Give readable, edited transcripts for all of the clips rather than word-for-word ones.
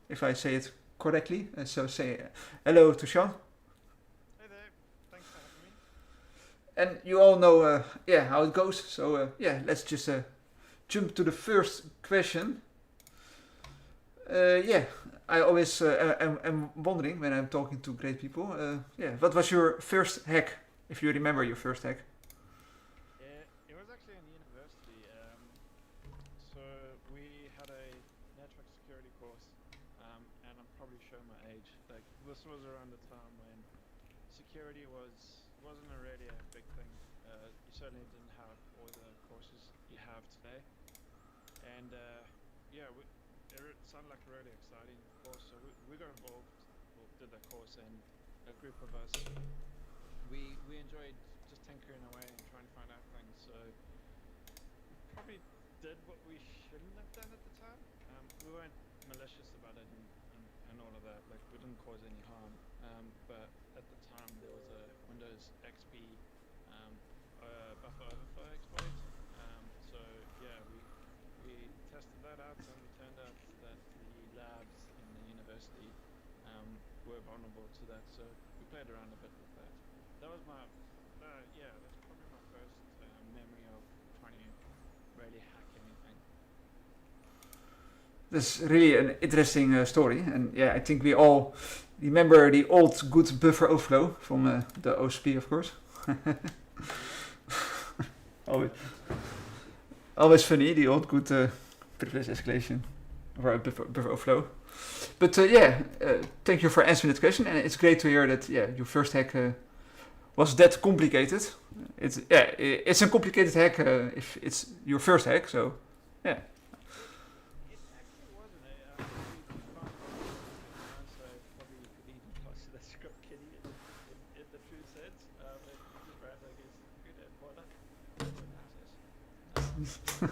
if I say it correctly. So say hello to Sean. Hey there, thanks for having me. And you all know, how it goes. So let's just jump to the first question. I always am wondering when I'm talking to great people. What was your first hack? If you remember your first hack. It was actually in university. So we had a network security course, and I'm probably showing my age. Like this was around the time when security wasn't really a big thing. You certainly didn't have all the courses you have today, and yeah, it sounded like a really exciting course. So we got involved, or did that course, and a group of us we enjoyed just tinkering away and trying to find out things. So we probably did what we shouldn't have done at the time. We weren't malicious about it and all of that. Like we didn't cause any harm. But at the time there was a Windows XP buffer overflow exploit. So yeah, we tested that out, and it turned out that the labs in the university were vulnerable to that. So we played around a bit with that. That was my yeah, that's probably my first memory of trying to really hack anything. That's really an interesting story, and I think we all remember the old good buffer overflow from the OSP, of course. Yep. always, always funny, the old good privilege escalation or buffer overflow. But thank you for answering that question, and it's great to hear that your first hack was that complicated. It's a complicated hack if it's your first hack, so yeah. It actually wasn't. We found vulnerabilities later on, so probably you could even toss the script kiddie in the true sense. It just ran against the computer and voila, open access. So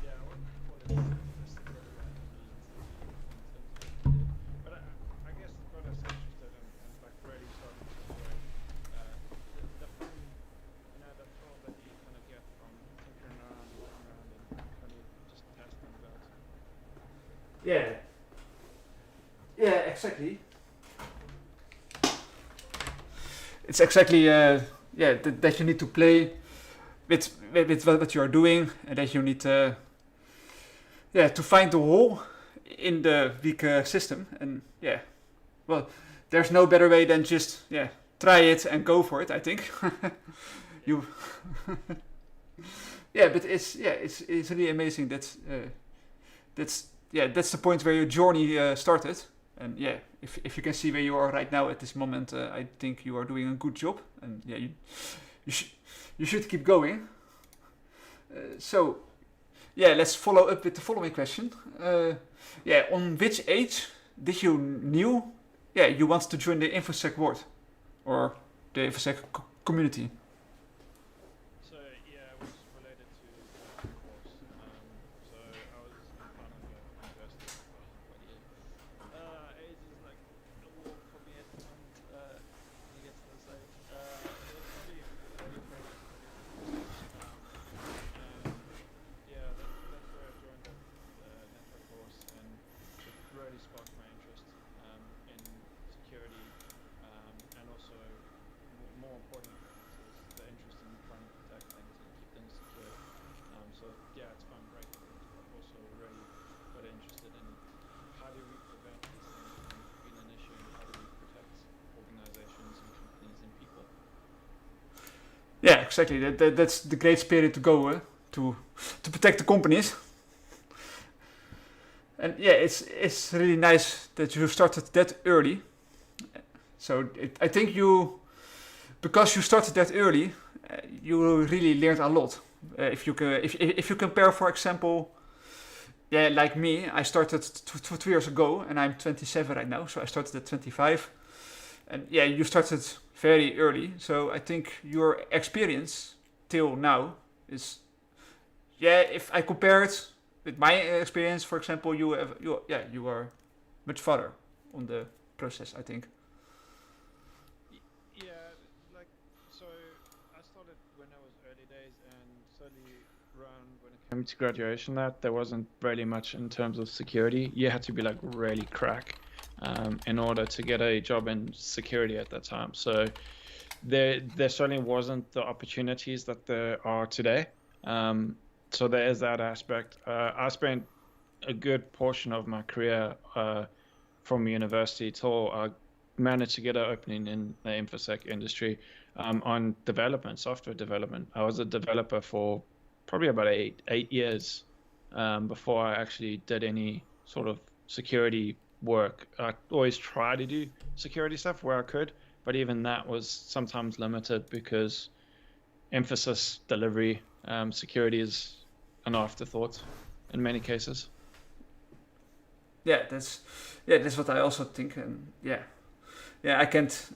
yeah, I wouldn't call it necessarily a malicious in terms of what we did. But I guess it got us interested and like really starting to enjoy the fun, the thrill that you kind of get from tinkering around and playing around and kind of just test things out. Yeah, yeah, exactly. It's exactly that you need to play with what you are doing, and that you need to find the hole in the weak system, and well, there's no better way than just try it and go for it, I think. Yeah. you but it's really amazing that that's the point where your journey started. And if you can see where you are right now at this moment, I think you are doing a good job, and you, sh- you should keep going. So let's follow up with the following question. On which age did you knew you want to join the InfoSec world or the InfoSec community? So yeah, it was related to the course. So I was in final year of university. What year? Age is like a walk for me at the moment. When you get to this age, it was probably early 20s, early 21s. And yeah, that's where I joined that network course, and it really sparked my interest in security, and also more important things is the interest in trying to protect things and keep things secure. So yeah, it's fun breaking things, but also really got interested in how do we prevent these things from being an issue, and how do we protect organizations and companies and people. Yeah, exactly. That's the great spirit to go to protect the companies. And it's really nice that you started that early. So I think because you started that early, you really learned a lot. If you compare, for example, like me, I started 2 years ago, and I'm 27 right now. So I started at 25, and you started very early. So I think your experience till now is, if I compare it with my experience, for example, you are much farther on the process, I think. Yeah, like so I started when I was early days, and certainly around when it to graduation that there wasn't really much in terms of security. You had to be like really crack in order to get a job in security at that time. So there certainly wasn't the opportunities that there are today. So there is that aspect. I spent a good portion of my career from university till I managed to get an opening in the infosec industry on development, software development. I was a developer for probably about eight years before I actually did any sort of security work. I always try to do security stuff where I could, but even that was sometimes limited because emphasis, delivery, security is an afterthought in many cases. Yeah, that's what I also think, and yeah, I can't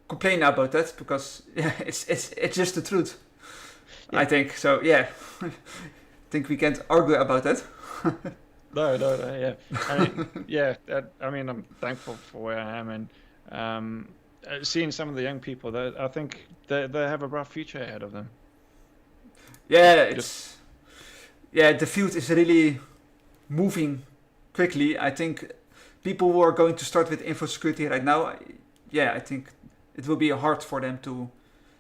complain about that because yeah, it's just the truth. Yeah. I think so. Yeah, I think we can't argue about that. No, yeah. I mean, yeah, I mean, I'm thankful for where I am, and seeing some of the young people, that I think they have a bright future ahead of them. Yeah, Just the field is really moving quickly. I think people who are going to start with info security right now, yeah, I think it will be hard for them to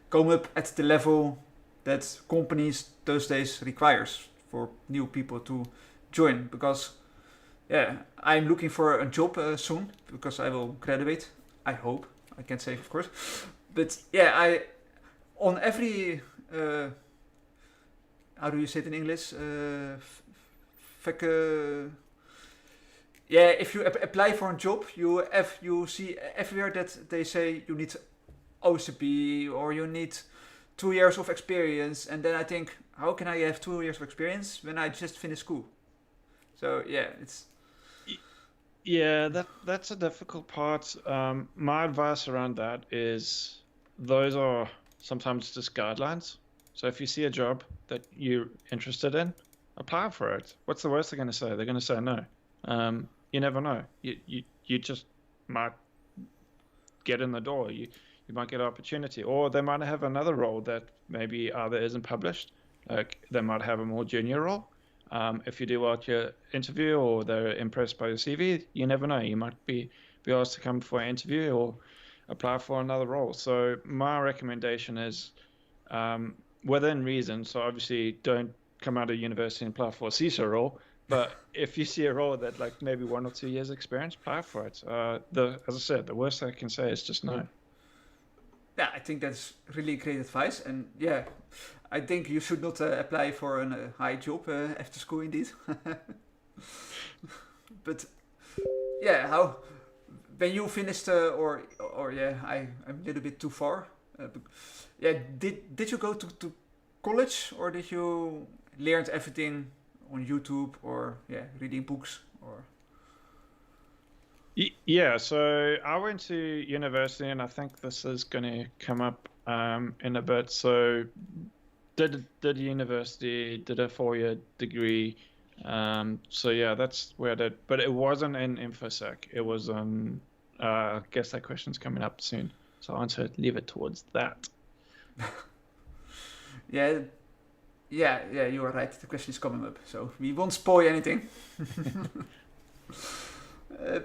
come up at the level that companies those days requires for new people to join, because yeah, I'm looking for a job soon because I will graduate. I hope. I can't say, of course, but yeah, I on every how do you say it in English? Yeah, if you apply for a job, you see everywhere that they say you need OCP or you need 2 years of experience, and then I think, how can I have 2 years of experience when I just finished school? So yeah, it's yeah, that's a difficult part. My advice around that is those are sometimes just guidelines. So if you see a job that you're interested in, apply for it. What's the worst they're going to say? They're going to say no. You never know. You just might get in the door. You might get an opportunity, or they might have another role that maybe either isn't published. Like they might have a more junior role. If you do well at your interview, or they're impressed by your CV, you never know. You might be asked to come for an interview or apply for another role. So my recommendation is within reason. So obviously, don't come out of university and apply for a CISO role. But if you see a role that like maybe 1 or 2 years experience, apply for it. As I said, the worst I can say is just no. yeah, I think that's really great advice, and yeah, I think you should not apply for a high job after school, indeed. But yeah, how when you finished or yeah, I'm a little bit too far. Yeah, did you go to college, or did you learn everything on YouTube, or yeah, reading books, or Yeah, so I went to university, and I think this is going to come up in a bit. So did university, did a 4-year degree. So yeah, that's where I did. But it wasn't in infosec. It was on. I guess that question's coming up soon, so I'll answer it, leave it towards that. yeah, yeah, you are right. The question is coming up, so we won't spoil anything.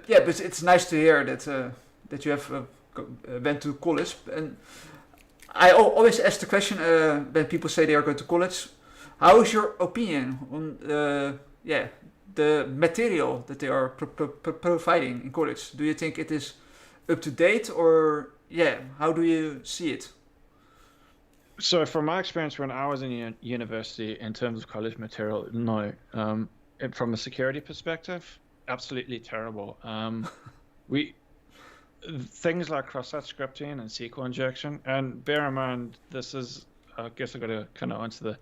Yeah, but it's nice to hear that you have went to college, and I always ask the question when people say they are going to college. How is your opinion on yeah, the material that they are providing in college? Do you think it is up to date, or yeah, how do you see it? So from my experience when I was in university, in terms of college material, no. From a security perspective, absolutely terrible. We things like cross-site scripting and SQL injection, and bear in mind this is. I guess I got to kind of answer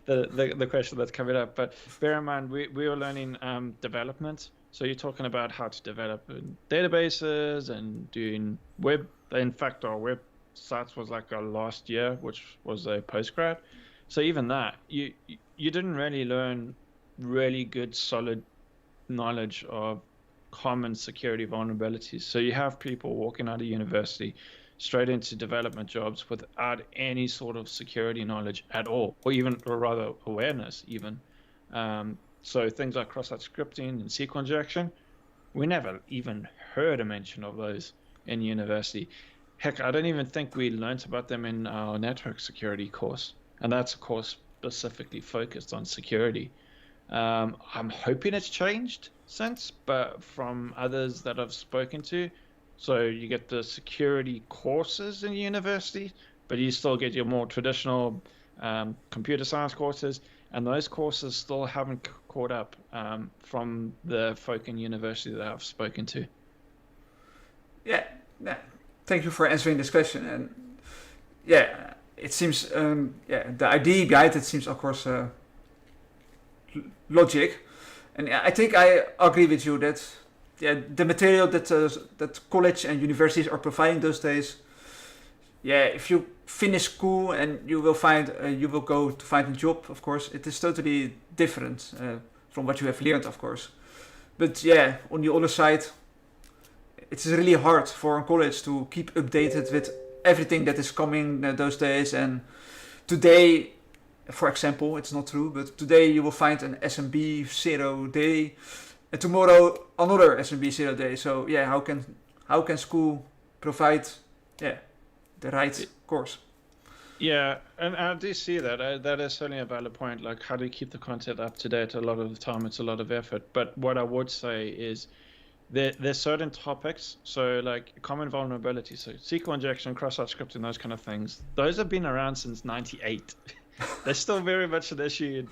the question that's coming up. But bear in mind, we were learning development. So you're talking about how to develop in databases and doing web. In fact, our web sites was like our last year, which was a postgrad. So even that, you didn't really learn really good, solid knowledge of common security vulnerabilities. So you have people walking out of university straight into development jobs without any sort of security knowledge at all, or rather awareness even. So things like cross-site scripting and SQL injection, we never even heard a mention of those in university. Heck, I don't even think we learnt about them in our network security course, and that's a course specifically focused on security. I'm hoping it's changed since, but from others that I've spoken to, so you get the security courses in university, but you still get your more traditional computer science courses, and those courses still haven't caught up from the folk in university that I've spoken to. Yeah, thank you for answering this question. And yeah, it seems the idea behind it seems of course logic, and I think I agree with you that the material that college and universities are providing those days. Yeah, if you finish school and you will go to find a job, of course, it is totally different from what you have learned, of course. But yeah, on the other side, it's really hard for a college to keep updated with everything that is coming those days. And today, for example, it's not true, but today you will find an SMB 0 day, and tomorrow another SMB 0 day. So yeah, how can school provide the right course? Yeah, and I do see that. That is certainly a valid point. Like, how do you keep the content up to date? A lot of the time, it's a lot of effort. But what I would say is there's certain topics, so like common vulnerabilities, so SQL injection, cross-site scripting, those kind of things. Those have been around since '98. They're still very much an issue in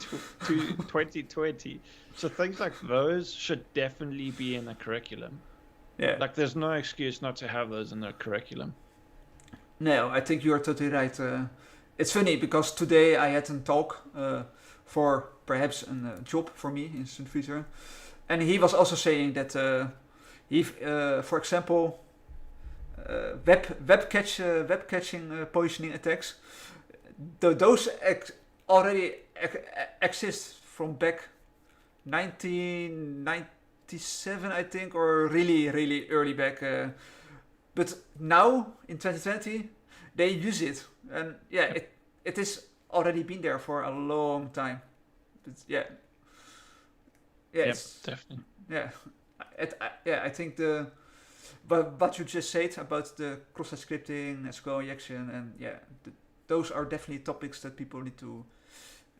2020. So things like those should definitely be in the curriculum. Yeah. Like, there's no excuse not to have those in the curriculum. No, I think you are totally right. It's funny because today I had a talk for perhaps a job for me in the future, and he was also saying that for example, web caching poisoning attacks, those already exist from back 1997, I think, or really early back. But now in 2020, they use it, and yeah, it is already been there for a long time. But yeah, yep, definitely. Yeah, I think what you just said about the cross-site scripting, SQL injection, and those are definitely topics that people need to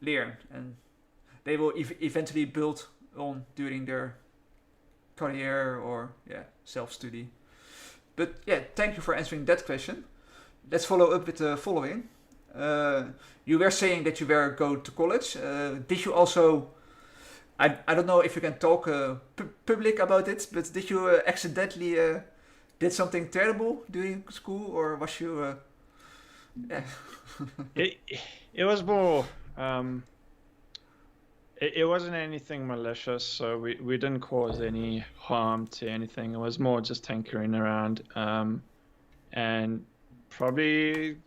learn, and they will eventually build on during their career or self-study. But yeah, thank you for answering that question. Let's follow up with the following. You were saying that you were going to college. Did you also, I don't know if you can talk public about it, but did you accidentally did something terrible during school, or was you... It was more... It wasn't anything malicious, so we didn't cause any harm to anything. It was more just tinkering around, and probably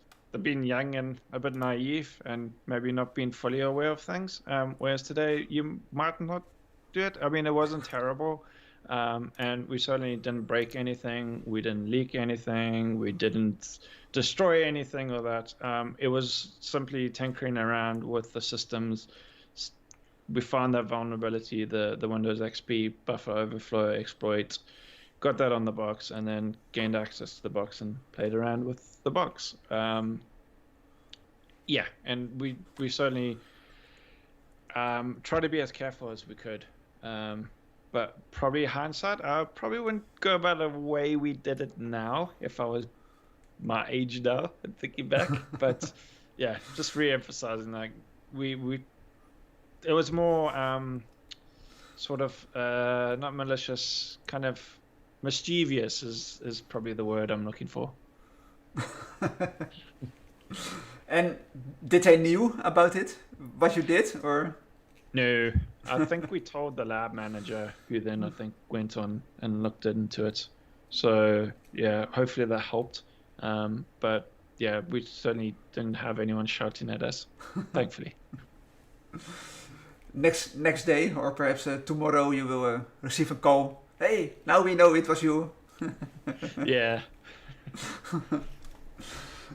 being young and a bit naive, and maybe not being fully aware of things. Whereas today, you might not do it. I mean, it wasn't terrible, and we certainly didn't break anything. We didn't leak anything. We didn't destroy anything or that. It was simply tinkering around with the systems. We found that vulnerability, the Windows XP buffer overflow exploit, got that on the box, and then gained access to the box and played around with the box. And we certainly try to be as careful as we could. But probably hindsight, I probably wouldn't go about the way we did it now if I was my age now and thinking back. But yeah, just re-emphasizing, like it was more sort of not malicious, kind of mischievous is probably the word I'm looking for. And did they knew about it, what you did, or? No, I think we told the lab manager, who then I think went on and looked into it. So yeah, hopefully that helped. But yeah, we certainly didn't have anyone shouting at us, thankfully. Next day, or perhaps tomorrow, you will receive a call. Hey, now we know it was you. Yeah.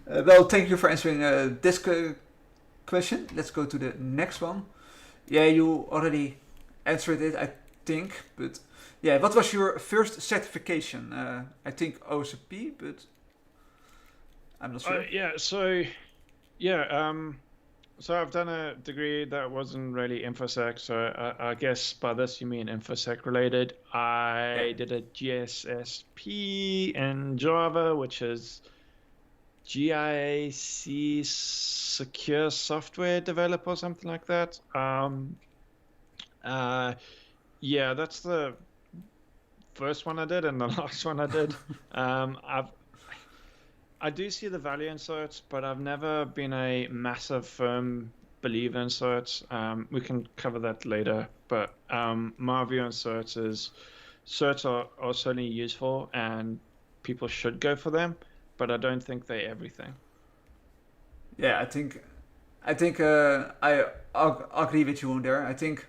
Well, thank you for answering this question. Let's go to the next one. Yeah, you already answered it, I think. But yeah, what was your first certification? I think OSCP, but I'm not sure. Yeah. Yeah. So I've done a degree that wasn't really infosec. So I guess by this you mean infosec related. Yeah, I did a GSSP in Java, which is GIAC Secure Software Developer or something like that. Uh, yeah, that's the first one I did and the last one I did. I do see the value in certs, but I've never been a massive firm believer in certs. We can cover that later, but my view on certs is certs are certainly useful and people should go for them, but I don't think they're everything. yeah. I think I'll agree with you on there. I think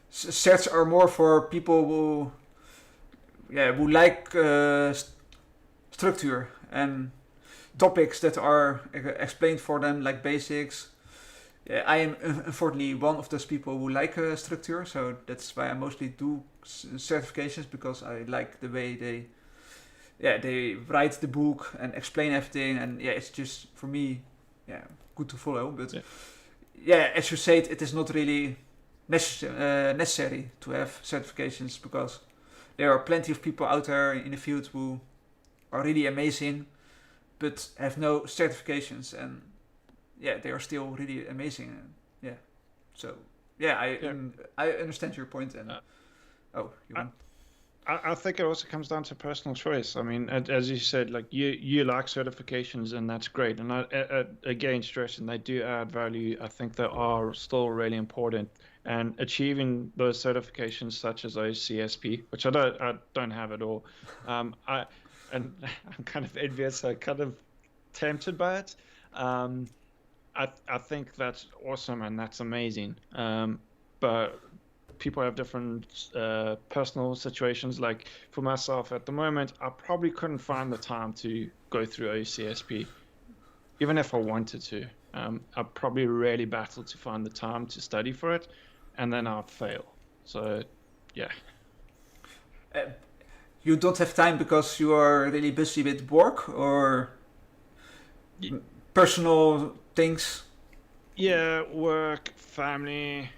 sets are more for people who like structure and topics that are explained for them, like basics. Yeah, I am unfortunately one of those people who like structure, so that's why I mostly do certifications, because I like the way they write the book and explain everything, and yeah, it's just for me, yeah, good to follow. But Yeah. yeah, as you said, it is not really necessary to have certifications, because there are plenty of people out there in the field who are really amazing but have no certifications, and yeah, they are still really amazing. And yeah, so yeah, Yeah. I understand your point. And oh, you I, want? I think it also comes down to personal choice. I mean, as you said, like you like certifications, and that's great. And again, stressing they do add value. I think they are still really important. And achieving those certifications, such as OCSP, which I don't have at all, I and I'm kind of envious. I'm kind of tempted by it. Um, I think that's awesome and that's amazing. But people have different personal situations. Like for myself at the moment, I probably couldn't find the time to go through OCSP, even if I wanted to. I probably really battle to find the time to study for it, and then I'd fail. So, yeah. Uh, you don't have time because you are really busy with work or personal things. Yeah, work, family,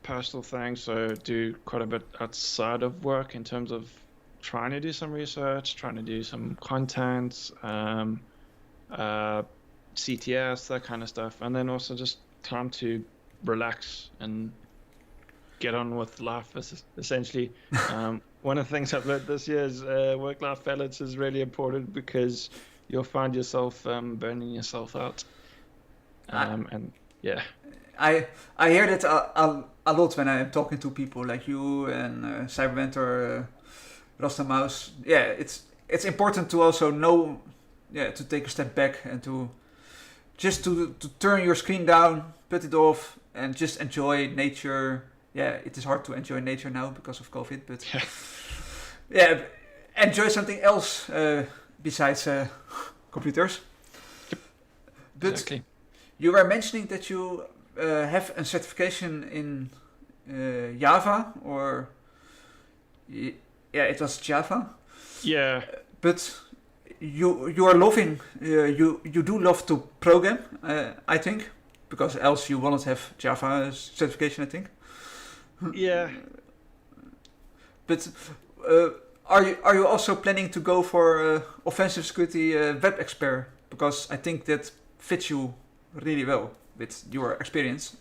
personal things. So do quite a bit outside of work in terms of trying to do some research, trying to do some content, CTS, that kind of stuff, and then also just time to relax and get on with life. Essentially, one of the things I've learned this year is work-life balance is really important, because you'll find yourself burning yourself out. And yeah, I hear that a lot when I am talking to people like you and Cybermentor, Rastamaus. Yeah, it's important to also know, yeah, to take a step back and to just to turn your screen down, put it off, and just enjoy nature. Yeah, it is hard to enjoy nature now because of COVID, but yeah, enjoy something else besides computers. But exactly. you were mentioning that you have a certification in Java, or yeah, it was Java. Yeah. But you are loving you do love to program, I think, because else you will not have Java certification, I think. Yeah. But are you also planning to go for offensive security web expert, because I think that fits you really well with your experience.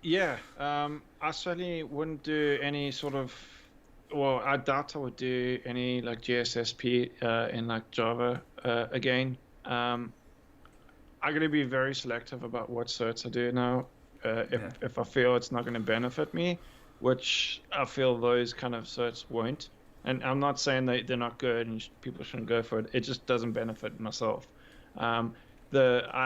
Yeah. I certainly wouldn't do any sort of. Well, I doubt I would do any like GSSP in like Java again. I'm going to be very selective about what certs I do now. If I feel it's not going to benefit me, which I feel those kind of certs won't. And I'm not saying they're not good and people shouldn't go for it. It just doesn't benefit myself. I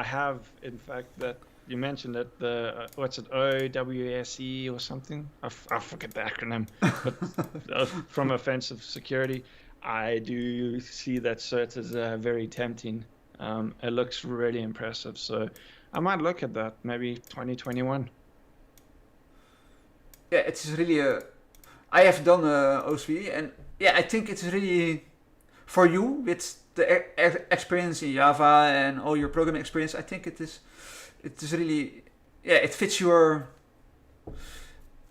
have, in fact, that you mentioned it, the what's it, OWSE or something? I forget the acronym, but from offensive security. I do see that cert as very tempting. It looks really impressive, so I might look at that maybe 2021. Yeah, it's really a. I have done OSV, and yeah, I think it's really for you with the experience in Java and all your programming experience. I think it is. It is really. Yeah, it fits your.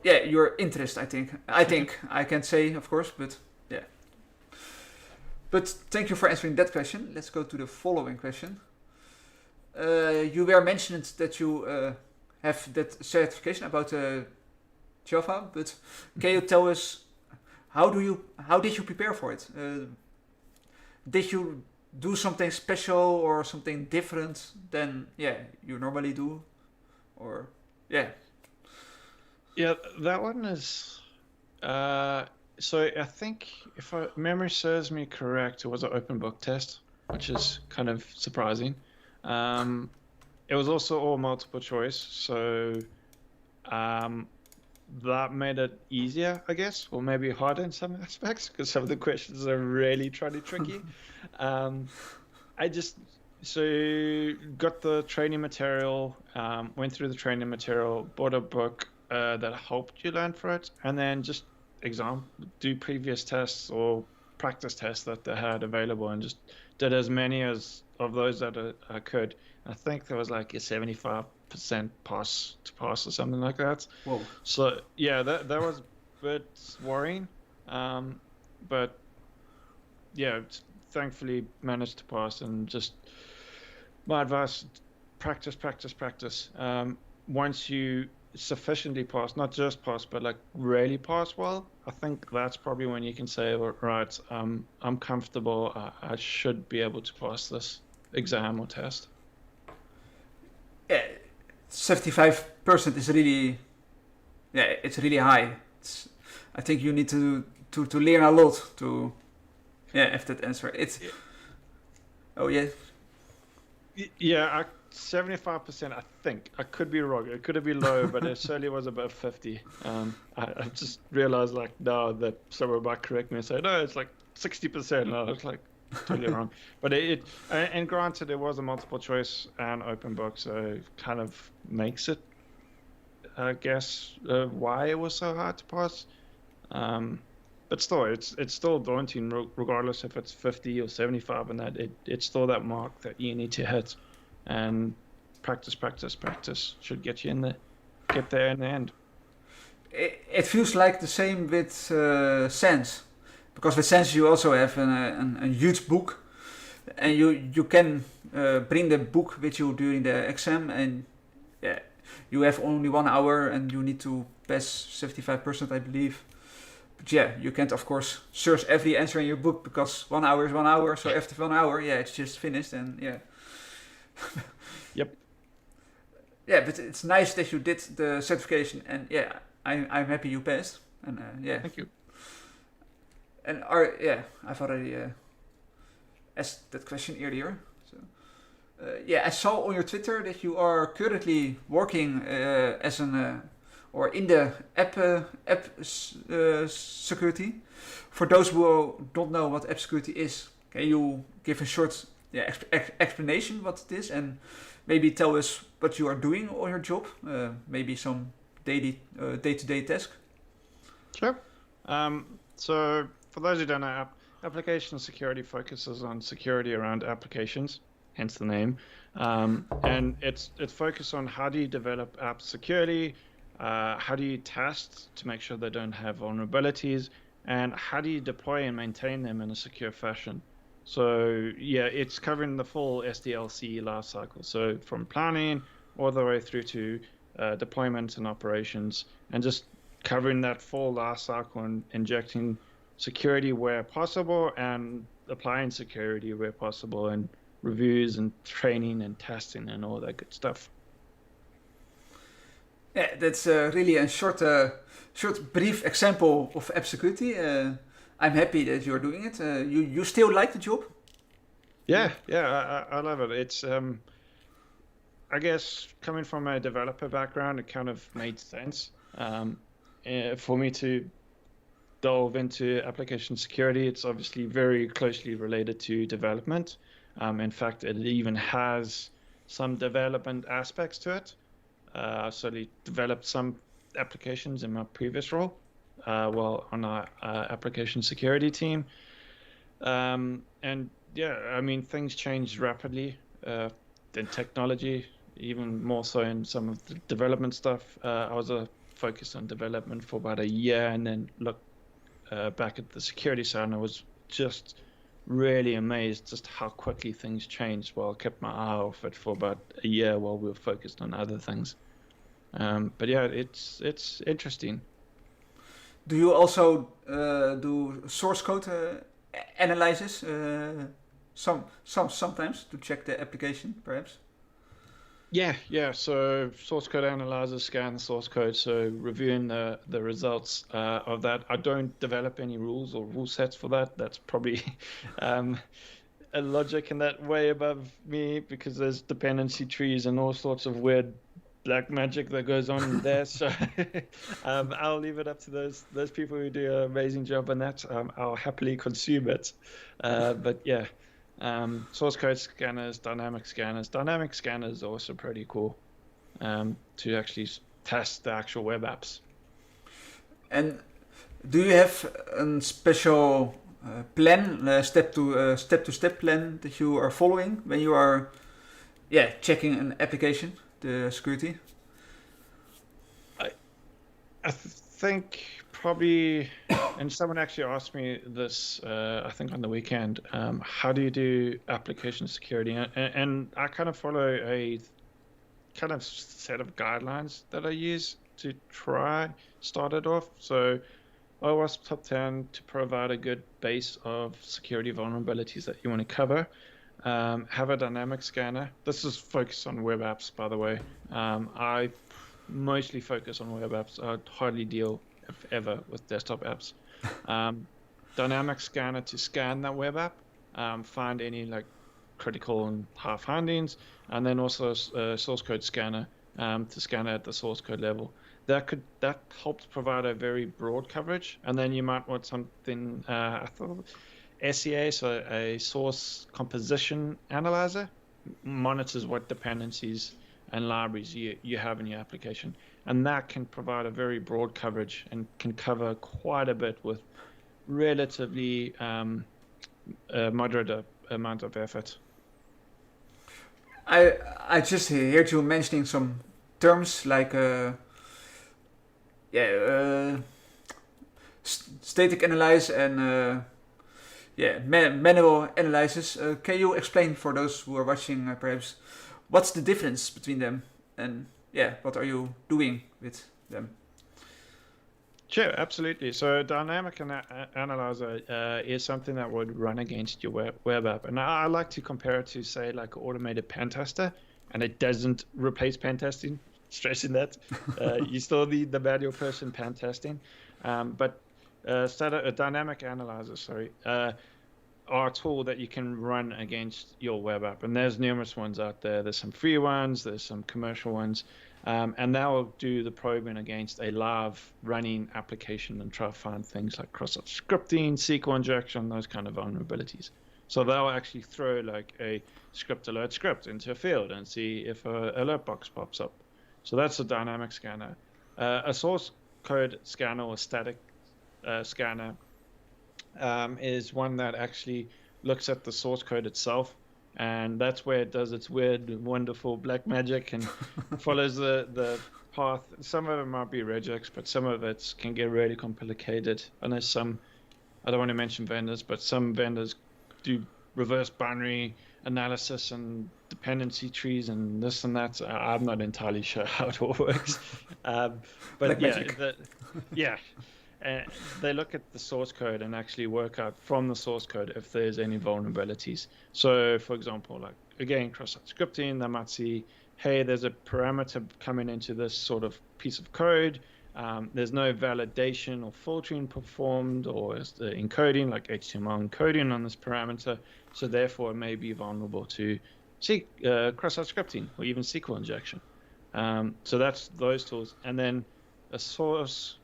Yeah, your interest. I think. I think I can't say, of course, but yeah. But thank you for answering that question. Let's go to the following question. You were mentioned that you have that certification about Java, but can you tell us how did you prepare for it? Did you do something special or something different than you normally do, or yeah? Yeah, that one is. So I think if memory serves me correct, it was an open book test, which is kind of surprising. It was also all multiple choice, so um, that made it easier, I guess, or maybe harder in some aspects because some of the questions are really tricky. Um, I just so got the training material, went through the training material, bought a book that helped you learn for it, and then just do previous tests or practice tests that they had available, and just did as many as of those that I could. I think there was like a 75% pass or something like that. Whoa. So yeah, that was a bit worrying, but yeah, thankfully managed to pass. And just my advice: practice. Once you sufficiently pass, not just pass, but like really pass well, I think that's probably when you can say, "Well, right, I'm comfortable. I should be able to pass this exam or test." Yeah, 75% is really it's really high. I think you need to learn a lot to have that answer. It's oh yeah. Yeah, 75%. I think I could be wrong. It could have been low, but it certainly was above 50. I just realized like now that someone might correct me and say no, it's like 60%. No, it's like totally wrong. But and granted, it was a multiple choice and open book, so it kind of makes it, I guess, why it was so hard to pass. But still, it's still daunting, regardless if it's 50 or 75, and that it's still that mark that you need to hit, and practice should get you get there in the end. It feels like the same with Sense, because with Sense you also have a huge book, and you can bring the book with you during the exam, and yeah, you have only 1 hour, and you need to pass 75%, I believe. But yeah, you can't of course search every answer in your book because 1 hour is 1 hour. So after 1 hour, it's just finished, and yeah. Yep. Yeah, but it's nice that you did the certification, and yeah, I'm happy you passed, and yeah. Thank you. And I've already asked that question earlier. So I saw on your Twitter that you are currently working as an or in the app security. For those who don't know what app security is, can you give a short explanation what it is, and maybe tell us what you are doing on your job? Maybe some day-to-day task. Sure. So for those who don't know, application security focuses on security around applications, hence the name. And it's focused on how do you develop apps securely, how do you test to make sure they don't have vulnerabilities, and how do you deploy and maintain them in a secure fashion. So yeah, it's covering the full SDLC lifecycle. So from planning all the way through to deployment and operations, and just covering that full lifecycle and injecting security where possible and applying security where possible, and reviews and training and testing and all that good stuff. Yeah, that's really a short, brief example of app security. I'm happy that you're doing it. You still like the job? Yeah, I love it. It's I guess coming from a developer background, it kind of made sense for me to delve into application security, it's obviously very closely related to development. In fact, it even has some development aspects to it. I certainly developed some applications in my previous role, well, on our application security team. And yeah, I mean, things change rapidly in technology, even more so in some of the development stuff. I was focused on development for about a year, and then looked back at the security side, and I was just really amazed just how quickly things changed. Well, I kept my eye off it for about a year while we were focused on other things. But yeah, it's interesting. Do you also do source code analysis sometimes to check the application, perhaps? Yeah. So source code analyzer scan the source code. So reviewing the results of that. I don't develop any rules or rule sets for that. That's probably um, a logic in that way above me, because there's dependency trees and all sorts of weird black magic that goes on there. So I'll leave it up to those people who do an amazing job on that. I'll happily consume it. But yeah. Source code scanners, dynamic scanners. Dynamic scanners are also pretty cool to actually test the actual web apps. And do you have a special plan, step to step plan that you are following when you are, checking an application, the security? I think probably, and someone actually asked me this, I think on the weekend, how do you do application security? And I kind of follow a kind of set of guidelines that I use to try start it off. So OWASP Top 10 to provide a good base of security vulnerabilities that you want to cover. Have a dynamic scanner. This is focused on web apps, by the way. I mostly focus on web apps. I hardly deal, if ever, with desktop apps. Dynamic scanner to scan that web app, find any like critical and high findings, and then also a source code scanner to scan at the source code level. That helps provide a very broad coverage. And then you might want something, I thought SEA, so a source composition analyzer, monitors what dependencies and libraries you have in your application. And that can provide a very broad coverage and can cover quite a bit with relatively moderate amount of effort. I just heard you mentioning some terms like static analysis and manual analysis. Can you explain for those who are watching, perhaps, what's the difference between them, and what are you doing with them? Sure, absolutely. So dynamic analyzer is something that would run against your web app. And I like to compare it to, say, like an automated pen tester, and it doesn't replace pen testing, stressing that. You still need the manual person pen testing. But a dynamic analyzer, are a tool that you can run against your web app. And there's numerous ones out there. There's some free ones, there's some commercial ones. And they'll do the probing against a live running application and try to find things like cross-site scripting, SQL injection, those kind of vulnerabilities. So they'll actually throw like a script alert script into a field and see if an alert box pops up. So that's a dynamic scanner. A source code scanner or static scanner is one that actually looks at the source code itself. And that's where it does its weird, wonderful black magic and follows the path. Some of it might be regex, but some of it can get really complicated. And there's some, I don't want to mention vendors, but some vendors do reverse binary analysis and dependency trees and this and that. So I'm not entirely sure how it all works. But black yeah, magic. Yeah. And they look at the source code and actually work out from the source code if there's any vulnerabilities. So, for example, like again, cross-site scripting, they might see, hey, there's a parameter coming into this sort of piece of code. There's no validation or filtering performed, or is the encoding, like HTML encoding on this parameter. So therefore, it may be vulnerable to cross-site scripting or even SQL injection. So that's those tools. And then a source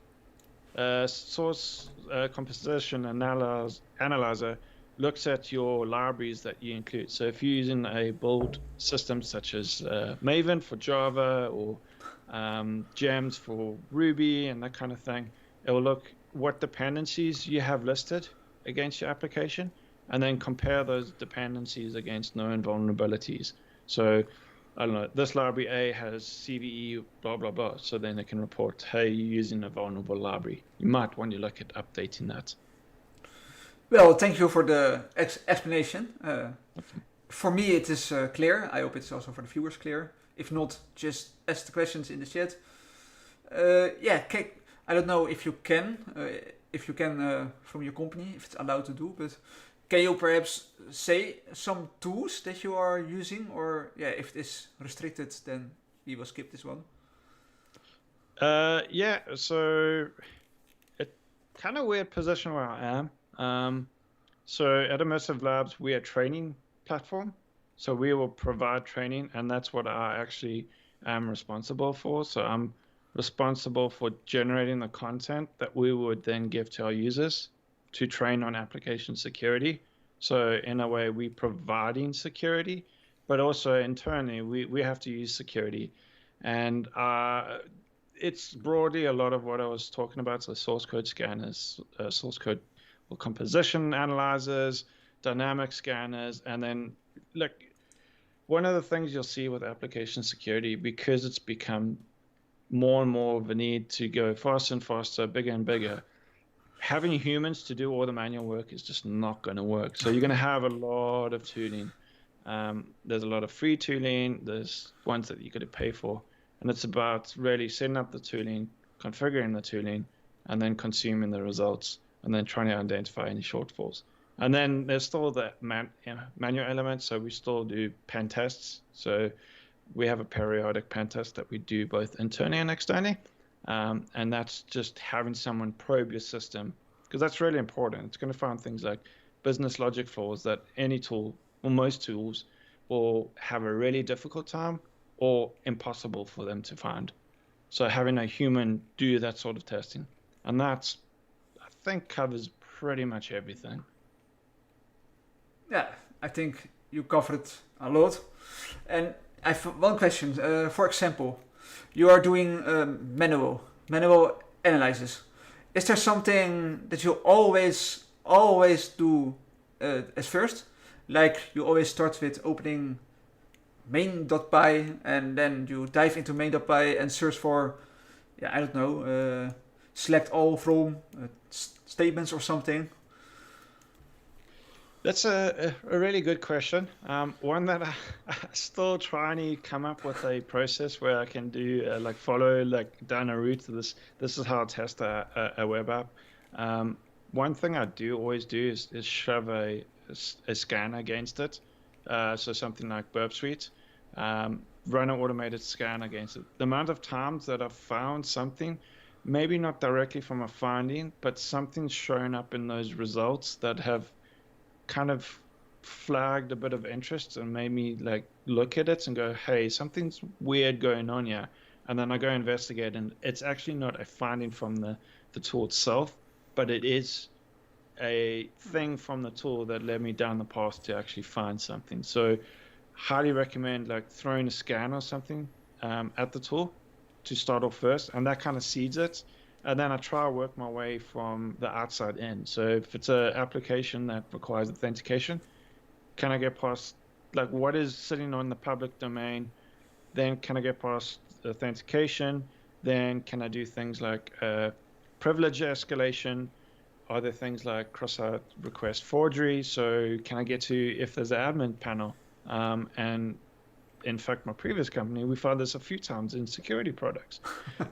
source composition analyzer looks at your libraries that you include. So if you're using a build system such as Maven for Java or Gems for Ruby and that kind of thing, it will look what dependencies you have listed against your application and then compare those dependencies against known vulnerabilities. So I don't know, this library A has CVE, blah, blah, blah. So then it can report, hey, you're using a vulnerable library. You might want to look at updating that. Well, thank you for the explanation. For me, it is clear. I hope it's also for the viewers clear. If not, just ask the questions in the chat. I don't know if you can from your company, if it's allowed to do, but can you perhaps say some tools that you are using, or if it is restricted, then we will skip this one. So it kind of weird position where I am. So at Immersive Labs, we are a training platform. So we will provide training, and that's what I actually am responsible for. So I'm responsible for generating the content that we would then give to our users to train on application security. So in a way, we're providing security, but also internally, we have to use security. And it's broadly a lot of what I was talking about. So source code scanners, source code or composition analyzers, dynamic scanners, and then look, one of the things you'll see with application security, because it's become more and more of a need to go faster and faster, bigger and bigger, having humans to do all the manual work is just not going to work. So you're going to have a lot of tooling. There's a lot of free tooling. There's ones that you got to pay for. And it's about really setting up the tooling, configuring the tooling, and then consuming the results, and then trying to identify any shortfalls. And then there's still the manual element. So we still do pen tests. So we have a periodic pen test that we do both internally and externally. And that's just having someone probe your system, because that's really important. It's going to find things like business logic flaws that any tool or most tools will have a really difficult time or impossible for them to find. So having a human do that sort of testing, and that's, I think, covers pretty much everything. Yeah, I think you covered a lot. And I have one question. For example, you are doing manual analysis. Is there something that you always do as first? Like you always start with opening main.py and then you dive into main.py and search for, I don't know, select all from statements or something? That's a really good question. One that I'm still trying to come up with a process where I can do follow down a route to this. This is how I test a web app. One thing I always do is shove a scan against it. So something like Burp Suite. Run an automated scan against it. The amount of times that I've found something, maybe not directly from a finding, but something's shown up in those results that have kind of flagged a bit of interest and made me look at it and go, hey, something's weird going on here. And then I go investigate, and it's actually not a finding from the tool itself, but it is a thing from the tool that led me down the path to actually find something. So highly recommend throwing a scan or something at the tool to start off first, and that kind of seeds it. And then I try to work my way from the outside in. So if it's an application that requires authentication, can I get past what is sitting on the public domain? Then can I get past authentication? Then can I do things like privilege escalation? Are there things like cross-site request forgery? So can I get to if there's an admin panel? And in fact, my previous company, we found this a few times in security products.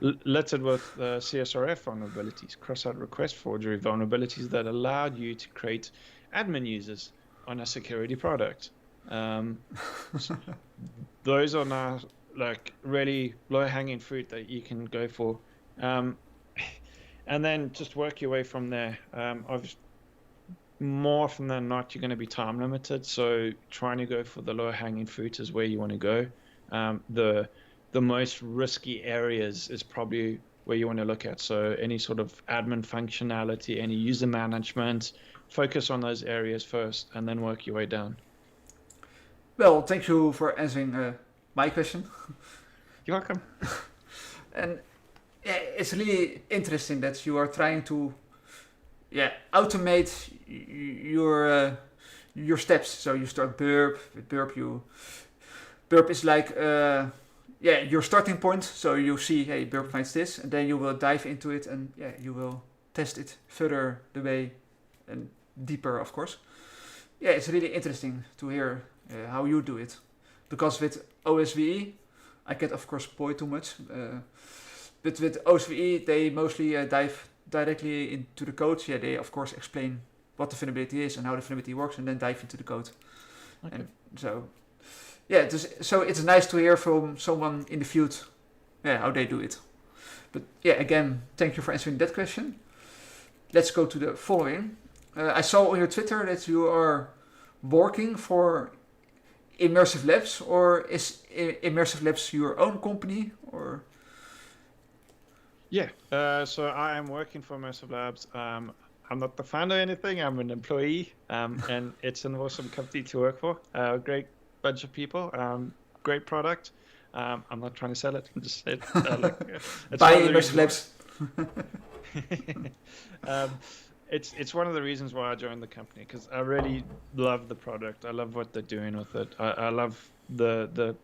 Littered with CSRF vulnerabilities, cross-site request forgery vulnerabilities that allowed you to create admin users on a security product. Those are now really low-hanging fruit that you can go for. And then just work your way from there. More often than not, you're going to be time limited. So trying to go for the low hanging fruit is where you want to go. The most risky areas is probably where you want to look at. So any sort of admin functionality, any user management, focus on those areas first and then work your way down. Well, thank you for answering my question. You're welcome. And yeah, it's really interesting that you are trying to automate your steps. So you start burp. With burp is like your starting point. So you see, hey, burp finds this, and then you will dive into it, and you will test it further the way and deeper, of course. Yeah, it's really interesting to hear how you do it, because with OSVE, I can't of course spoil too much, but with OSVE they mostly dive directly into the code. Yeah, they of course explain what the vulnerability is and how the vulnerability works, and then dive into the code. Okay. And so, yeah, it's nice to hear from someone in the field, how they do it. But yeah, again, thank you for answering that question. Let's go to the following. I saw on your Twitter that you are working for Immersive Labs, or is Immersive Labs your own company, or? Yeah, so I am working for Immersive Labs. I'm not the founder or anything. I'm an employee, and it's an awesome company to work for. Great bunch of people, great product. I'm not trying to sell it. I'm just saying, buy Immersive Labs. It's one of the reasons why I joined the company, because I really love the product. I love what they're doing with it. I love the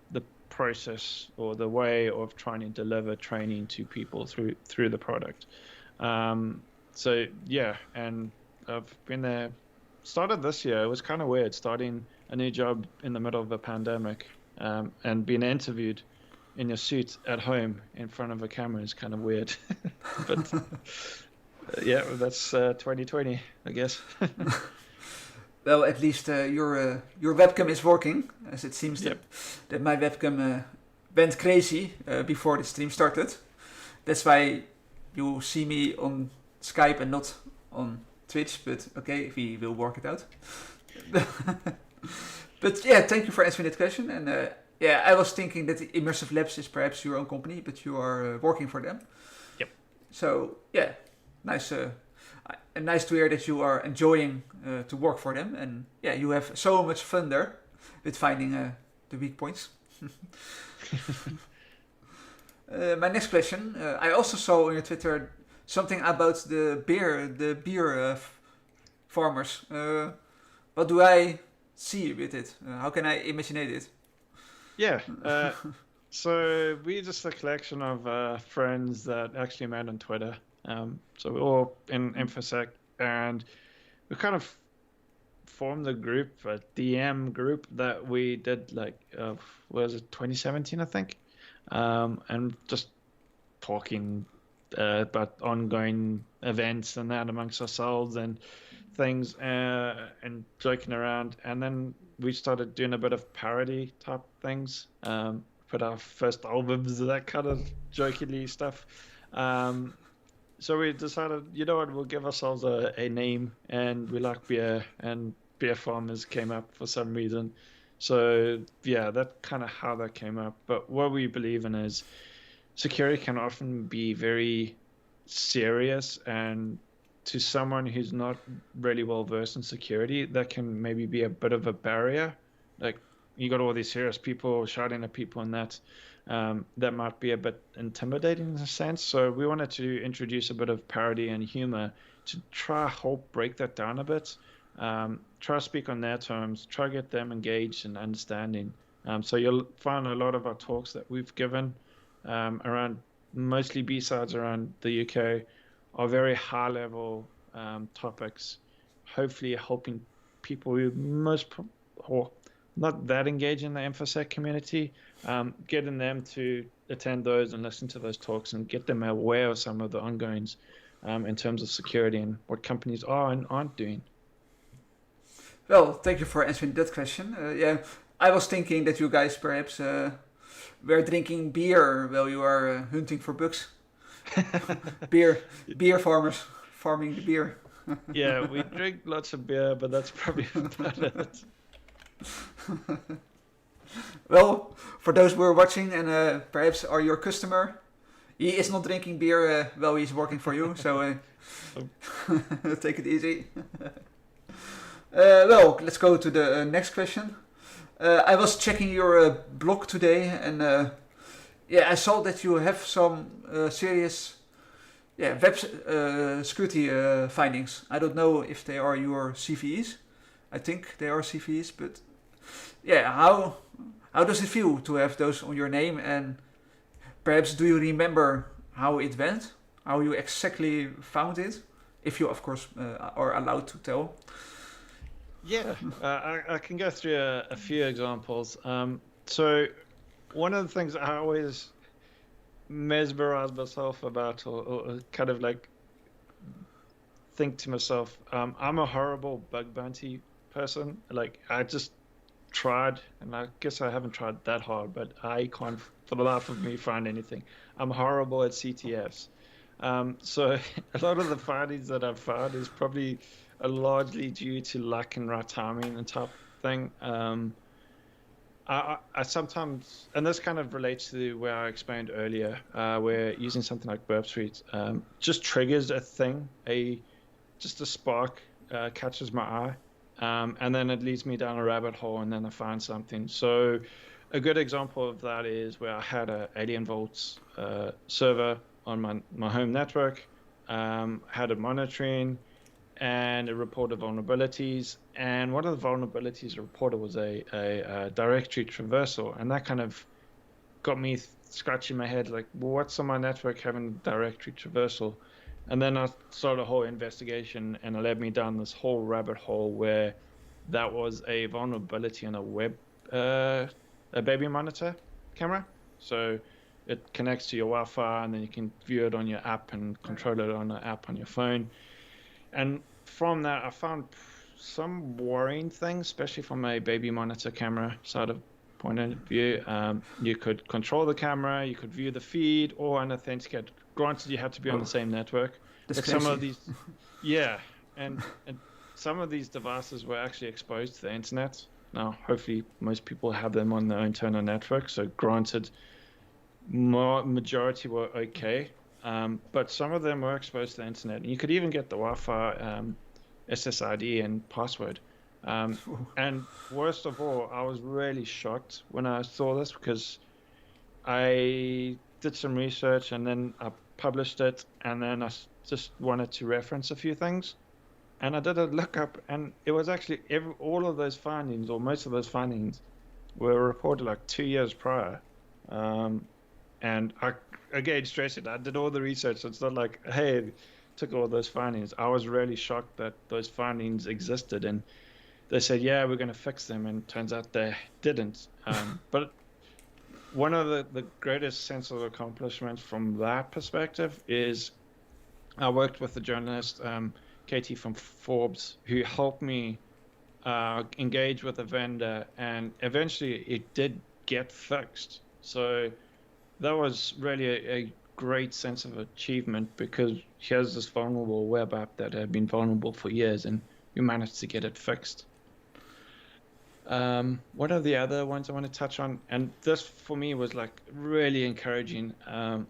process or the way of trying to deliver training to people through the product. So yeah, and I've been there. Started this year. It was kind of weird starting a new job in the middle of a pandemic, and being interviewed in your suit at home in front of a camera is kind of weird. But yeah, that's 2020, I guess. Well, at least your webcam is working, as it seems that my webcam went crazy before the stream started. That's why you see me on Skype and not on Twitch, but okay, we will work it out. But yeah, thank you for answering that question. And I was thinking that Immersive Labs is perhaps your own company, but you are working for them. Yep. So yeah, nice. And nice to hear that you are enjoying to work for them, and you have so much fun there with finding the weak points. My next question, I also saw on your Twitter something about the beer farmers. What do I see with it? How can I imagine it? Yeah. So we're just a collection of friends that actually met on Twitter. So we're all in InfoSec, and we kind of formed a group, a DM group that we did was it 2017, I think, and just talking about ongoing events and that amongst ourselves and things, and joking around. And then we started doing a bit of parody type things, put our first albums, that kind of jokingly stuff. So we decided, you know what, we'll give ourselves a name, and we like beer, and beer farmers came up for some reason. So yeah, that's kind of how that came up. But what we believe in is security can often be very serious, and to someone who's not really well versed in security, that can maybe be a bit of a barrier. Like, you got all these serious people shouting at people, and that might be a bit intimidating in a sense. So we wanted to introduce a bit of parody and humor to try to help break that down a bit. Try to speak on their terms, try to get them engaged and understanding. So you'll find a lot of our talks that we've given around mostly B-sides around the UK are very high level topics, hopefully helping people who or not that engaged in the InfoSec community, getting them to attend those and listen to those talks and get them aware of some of the ongoings in terms of security and what companies are and aren't doing. Well, thank you for answering that question. I was thinking that you guys perhaps were drinking beer while you are hunting for bugs. beer farmers farming the beer. Yeah, we drink lots of beer, but that's probably about it. Well, for those who are watching and perhaps are your customer, He is not drinking beer while he's working for you, so take it easy. Well, let's go to the next question. I was checking your blog today, and I saw that you have some serious web security findings. I don't know if they are your CVEs. I think they are CVEs, but how does it feel to have those on your name? And perhaps do you remember how it went? How you exactly found it? If you, of course, are allowed to tell. Yeah, I can go through a few examples. So one of the things I always mesmerize myself about, or kind of like think to myself, I'm a horrible bug bounty person. Like I just tried, and I guess I haven't tried that hard, but I can't for the life of me find anything. I'm horrible at CTFs. So a lot of the findings that I've found is probably largely due to lack in right timing and type thing. I sometimes, and this kind of relates to where I explained earlier, where using something like Burp Suite just triggers a thing, just a spark catches my eye, and then it leads me down a rabbit hole, and then I find something. So a good example of that is where I had a 18 volts server on my home network, had it monitoring, and it reported vulnerabilities. And one of the vulnerabilities reported was a directory traversal, and that kind of got me scratching my head, like, well, what's on my network having directory traversal? And then I started a whole investigation, and it led me down this whole rabbit hole where that was a vulnerability in a baby monitor camera. So it connects to your Wi-Fi, and then you can view it on your app and control it on an app on your phone. And from that, I found some worrying things, especially from a baby monitor camera side of point of view. You could control the camera, you could view the feed, or unauthenticate. Granted, you had to be on the same network. But some of these, and some of these devices were actually exposed to the internet. Now, hopefully, most people have them on their internal network. So, granted, majority were okay. But some of them were exposed to the internet. You could even get the Wi-Fi SSID and password. And worst of all, I was really shocked when I saw this, because I did some research and then I published it, and then I just wanted to reference a few things. And I did a lookup, and it was actually all of those findings, or most of those findings, were reported like 2 years prior. And I, again, stress it, I did all the research. So it's not like, hey, took all those findings. I was really shocked that those findings existed, and they said, yeah, we're going to fix them, and turns out they didn't. But one of the greatest sense of accomplishment from that perspective is I worked with a journalist, Katie from Forbes, who helped me engage with a vendor, and eventually it did get fixed. So that was really a great sense of achievement, because here's this vulnerable web app that had been vulnerable for years, and we managed to get it fixed. What are the other ones I want to touch on? And this for me was like really encouraging.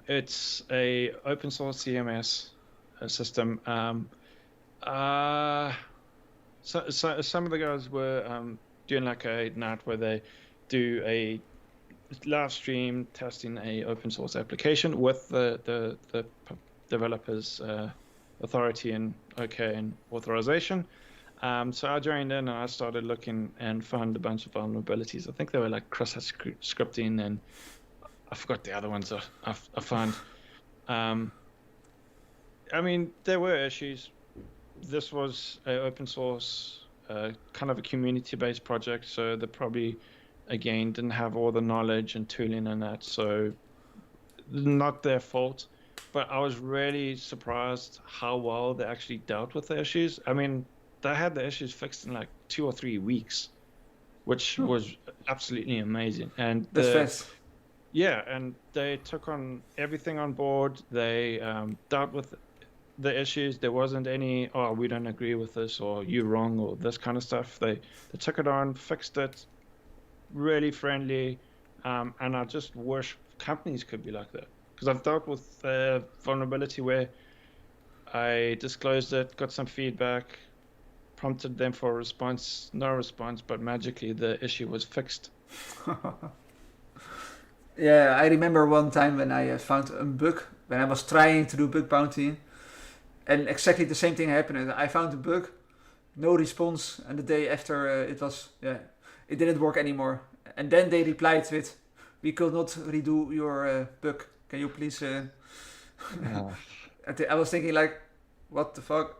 It's a open source CMS system. So some of the guys were doing like a night where they do a live stream testing a open source application with the developer's authority and and authorization. So I joined in and I started looking and found a bunch of vulnerabilities. I think they were like cross-site scripting, and I forgot the other ones I found. I mean, there were issues. This was an open source, kind of a community-based project, so they probably, again, didn't have all the knowledge and tooling and that, so not their fault. But I was really surprised how well they actually dealt with the issues. I mean, they had the issues fixed in like 2 or 3 weeks, which was absolutely amazing. And that's fast. Yeah, and they took on everything on board. They dealt with the issues. There wasn't any, oh, we don't agree with this, or you're wrong, or this kind of stuff. They took it on, fixed it, really friendly, and I just wish companies could be like that. because I've dealt with vulnerability where I disclosed it, got some feedback, prompted them for a response, no response, but magically the issue was fixed. Yeah, I remember one time when I found a bug when I was trying to do bug bounty, and exactly the same thing happened. I found a bug, no response, and the day after it didn't work anymore. And then they replied with, "We could not redo your bug. Can you please?" Uh, I was thinking like, "What the fuck?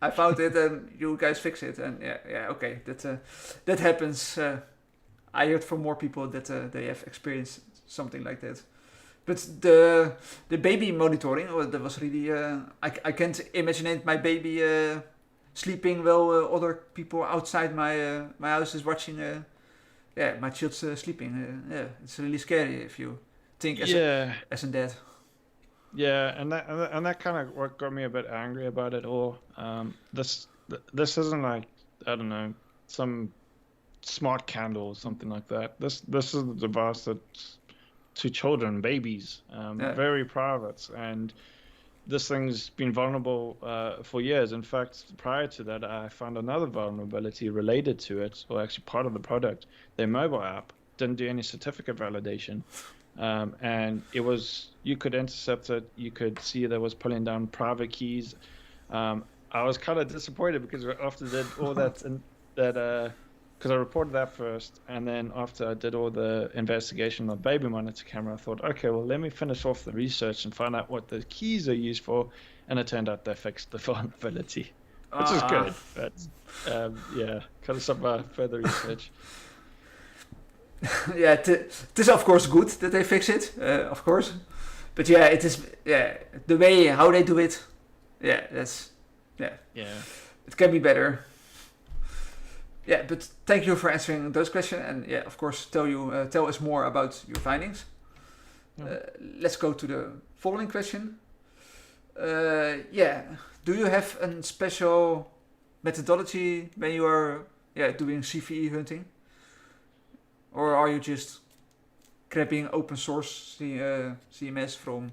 I found it, and you guys fix it." And okay, that happens. I heard from more people that they have experienced something like that. But the baby monitoring, that was really. I can't imagine my baby sleeping while other people outside my house is watching. My child's sleeping. It's really scary if you think yeah, as a dad. yeah, and that kind of what got me a bit angry about it all. This isn't like, I don't know, some smart candle or something like that. This is the device that's to children, babies, Yeah. very private, and this thing's been vulnerable for years. In fact, prior to that, I found another vulnerability related to it, or actually part of the product. Their mobile app didn't do any certificate validation, and you could intercept it. You could see that it was pulling down private keys. I was kind of disappointed because after I did all that and that. Because I reported that first, and then after I did all the investigation on the baby monitor camera, I thought, okay, well, let me finish off the research and find out what the keys are used for, and it turned out they fixed the vulnerability, which is good, but yeah, kind of some further research. Yeah, it is of course good that they fix it, of course. But yeah, it is the way how they do it. That's Yeah. it can be better. Yeah, but thank you for answering those questions, and of course, tell us more about your findings. Yeah. Let's go to the following question. Do you have a special methodology when you are doing CVE hunting, or are you just grabbing open source CMS from,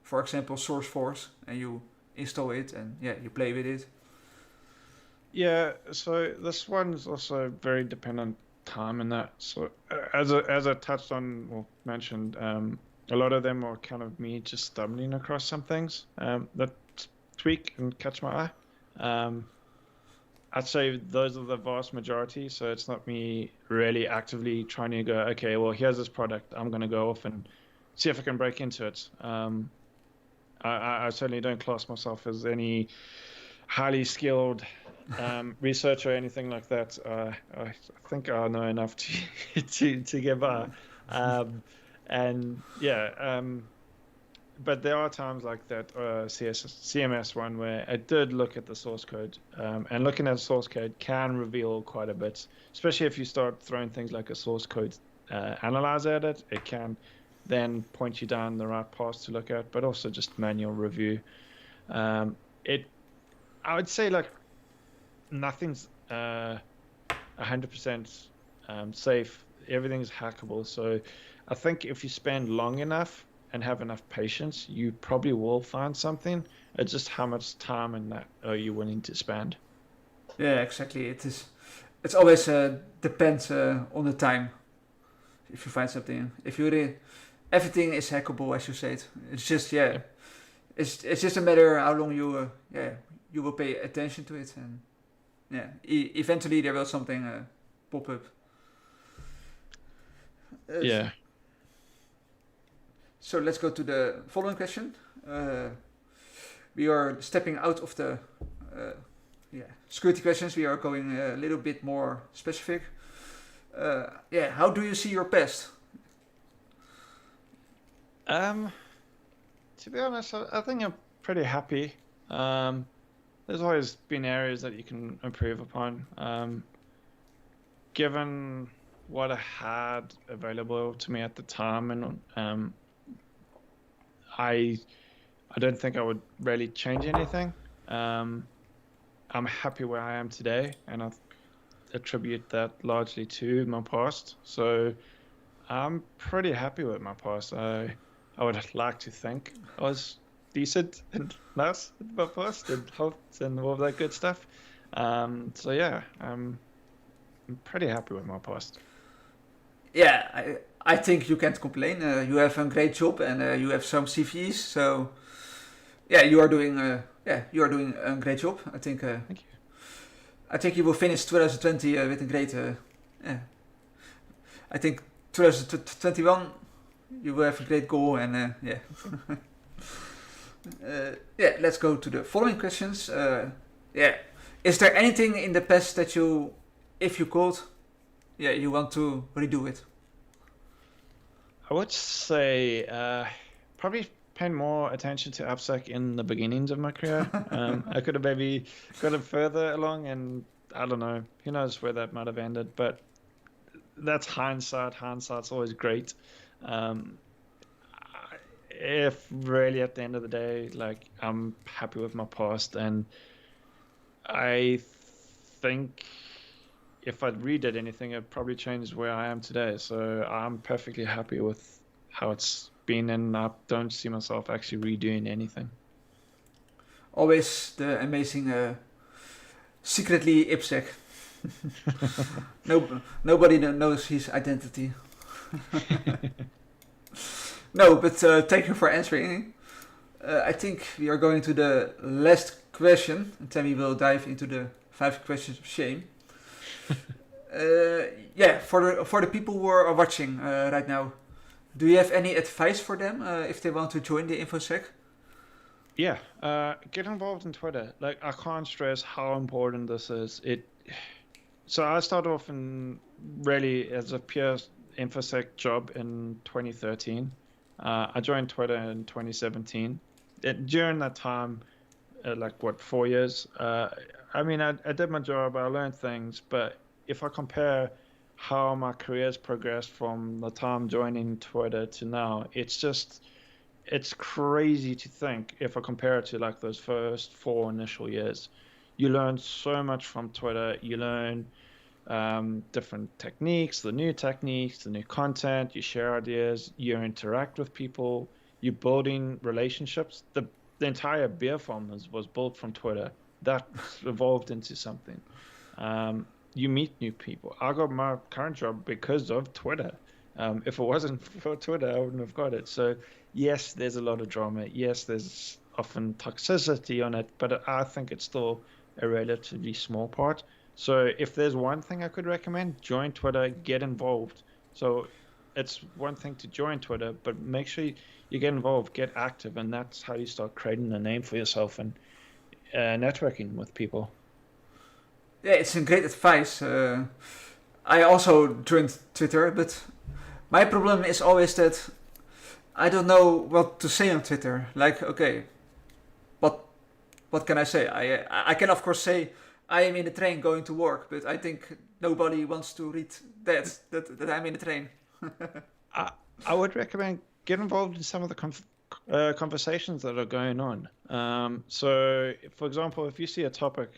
for example, SourceForge, and you install it and you play with it? Yeah, so this one's also very dependent time in that. So as I touched on or mentioned, a lot of them are kind of me just stumbling across some things that tweak and catch my eye. I'd say those are the vast majority. So it's not me really actively trying to go, okay, well, here's this product. I'm going to go off and see if I can break into it. I certainly don't class myself as any highly skilled researcher or anything like that. I think I know enough to get by. And yeah, but there are times like that CMS one where I did look at the source code, and looking at source code can reveal quite a bit, especially if you start throwing things like a source code analyzer at it. It can then point you down the right path to look at, but also just manual review. I would say like nothing's 100% safe. Everything's hackable. So I think if you spend long enough and have enough patience, you probably will find something. It's just how much time and that are you willing to spend. Yeah, exactly. It's always depends on the time. If you find something, if you everything is hackable, as you said. It's just it's just a matter how long you you will pay attention to it, and eventually there will something pop up. Yeah. So let's go to the following question. We are stepping out of the security questions. We are going a little bit more specific. How do you see your past? To be honest, I think I'm pretty happy. There's always been areas that you can improve upon. Given what I had available to me at the time, and I don't think I would really change anything. I'm happy where I am today, and I attribute that largely to my past. So I'm pretty happy with my past. I I would like to think I was decent and nice in my past and helped and all that good stuff. So yeah, I'm pretty happy with my past. Yeah, I think you can't complain. You have a great job and you have some CVs. So yeah, you are doing a great job. Thank you. I think you will finish 2020 with a great. Yeah, I think 2021 you will have a great goal and yeah. Yeah, let's go to the following questions. Yeah, is there anything in the past that you, if you could, yeah, you want to redo it? I would say probably paying more attention to AppSec in the beginnings of my career. I could have maybe got it further along, and I don't know, who knows where that might have ended. But that's hindsight. Hindsight's always great. Um, if really at the end of the day, like I'm happy with my past, and I think if I'd redid anything, it'd probably change where I am today. So I'm perfectly happy with how it's been, and I don't see myself actually redoing anything. Always the amazing secretly IPSec. Nobody knows his identity. No, but thank you for answering. I think we are going to the last question, and then we will dive into the 5 questions of shame. Yeah, for the people who are watching right now, do you have any advice for them if they want to join the InfoSec? Yeah, get involved in Twitter. Like I can't stress how important this is. So I started off in really as a pure InfoSec job in 2013. I joined Twitter in 2017. During that time, like what, 4 years? I mean, I did my job, I learned things, but if I compare how my career's progressed from the time joining Twitter to now, it's crazy to think if I compare it to like those first 4 initial years. You learn so much from Twitter. You learn different techniques, the new content, you share ideas, you interact with people, you're building relationships. The entire beer farm was built from Twitter. That evolved into something. You meet new people. I got my current job because of Twitter. If it wasn't for Twitter, I wouldn't have got it. So yes, there's a lot of drama. Yes, there's often toxicity on it, but I think it's still a relatively small part. So if there's one thing I could recommend, join Twitter, get involved. So it's one thing to join Twitter, but make sure you get involved, get active, and that's how you start creating a name for yourself and networking with people. Yeah, it's a great advice. I also joined Twitter, but my problem is always that I don't know what to say on Twitter. Like, okay, what what can I say? I can of course say I am in the train going to work, but I think nobody wants to read that I'm in the train. I, I would recommend get involved in some of the conversations that are going on. So, for example, if you see a topic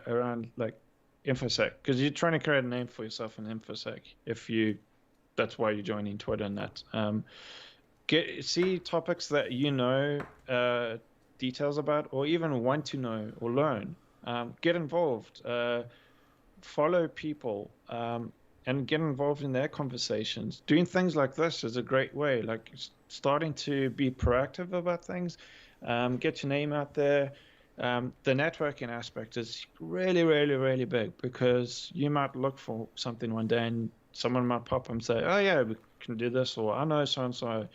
around like infosec, because you're trying to create a name for yourself in infosec, that's why you're joining Twitter and that. See topics that you know details about, or even want to know or learn. Get involved. Follow people. And get involved in their conversations. Doing things like this is a great way, like starting to be proactive about things, get your name out there. The networking aspect is really, really, really big because you might look for something one day and someone might pop up and say, oh yeah, we can do this, or I know so and so.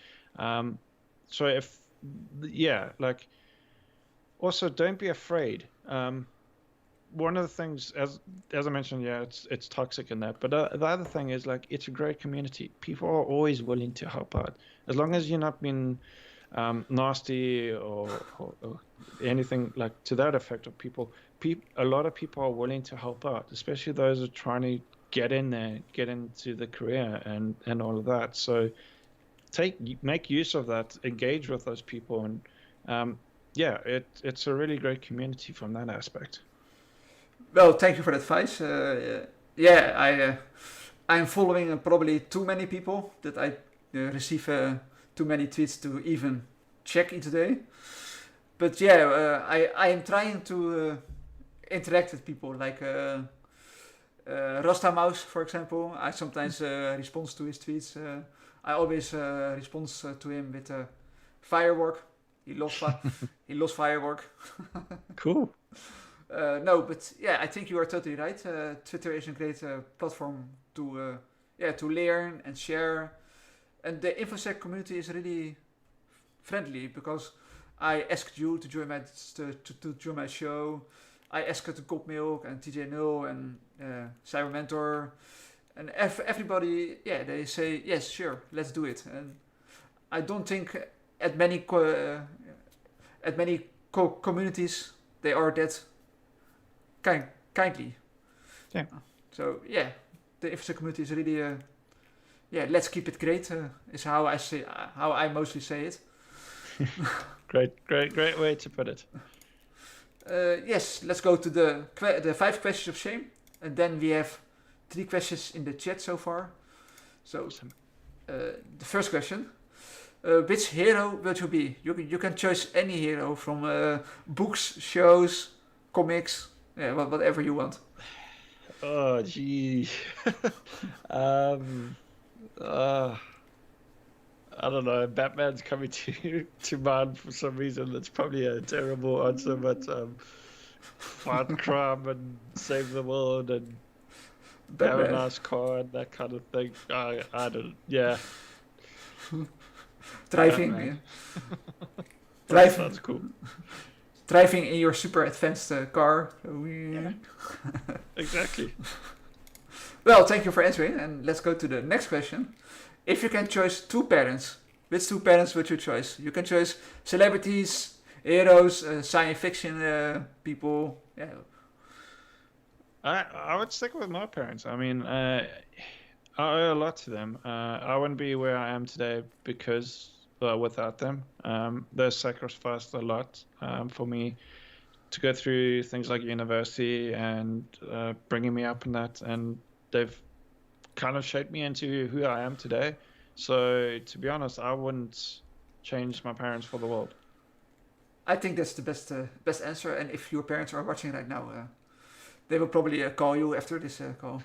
So yeah, like also don't be afraid. One of the things, as I mentioned, yeah, it's toxic in that. But the other thing is like it's a great community. People are always willing to help out, as long as you're not being nasty or anything like to that effect of people. A lot of people are willing to help out, especially those who are trying to get in there, get into the career and all of that. So make use of that, engage with those people, and yeah, it's a really great community from that aspect. Well, thank you for the advice. Yeah, I'm following probably too many people that I receive too many tweets to even check each day. But yeah, I am trying to interact with people like Rasta Mouse, for example. I sometimes respond to his tweets. I always respond to him with firework. He loves firework. Cool. No, but yeah, I think you are totally right. Twitter is a great platform to to learn and share, and the InfoSec community is really friendly because I asked you to join to join my show. I asked Gold Milk and TJ Null and Cyber Mentor, and everybody, yeah, they say yes, sure, let's do it. And I don't think at many communities they are that kindly. Yeah. So yeah, the InfoSec community is really let's keep it great. Is how I mostly say it. Great way to put it. Yes, let's go to the 5 questions of shame, and then we have 3 questions in the chat so far. So, the first question: which hero will you be? You can choose any hero from books, shows, comics, whatever you want. Oh, gee. I don't know. Batman's coming to mind for some reason. That's probably a terrible answer, but fight crime and save the world and have a nice car and that kind of thing. I don't. Yeah. Driving. Batman. Yeah. That sounds cool. Driving in your super advanced car. Yeah. Exactly. Well, thank you for answering, and let's go to the next question. If you can choose 2 parents, which 2 parents would you choose? You can choose celebrities, heroes, science fiction people. Yeah. I would stick with my parents. I mean, I owe a lot to them. I wouldn't be where I am today because without them. They sacrificed a lot for me to go through things like university and bringing me up in that, and they've kind of shaped me into who I am today. So to be honest, I wouldn't change my parents for the world. I think that's the best answer. And if your parents are watching right now, they will probably call you after this call.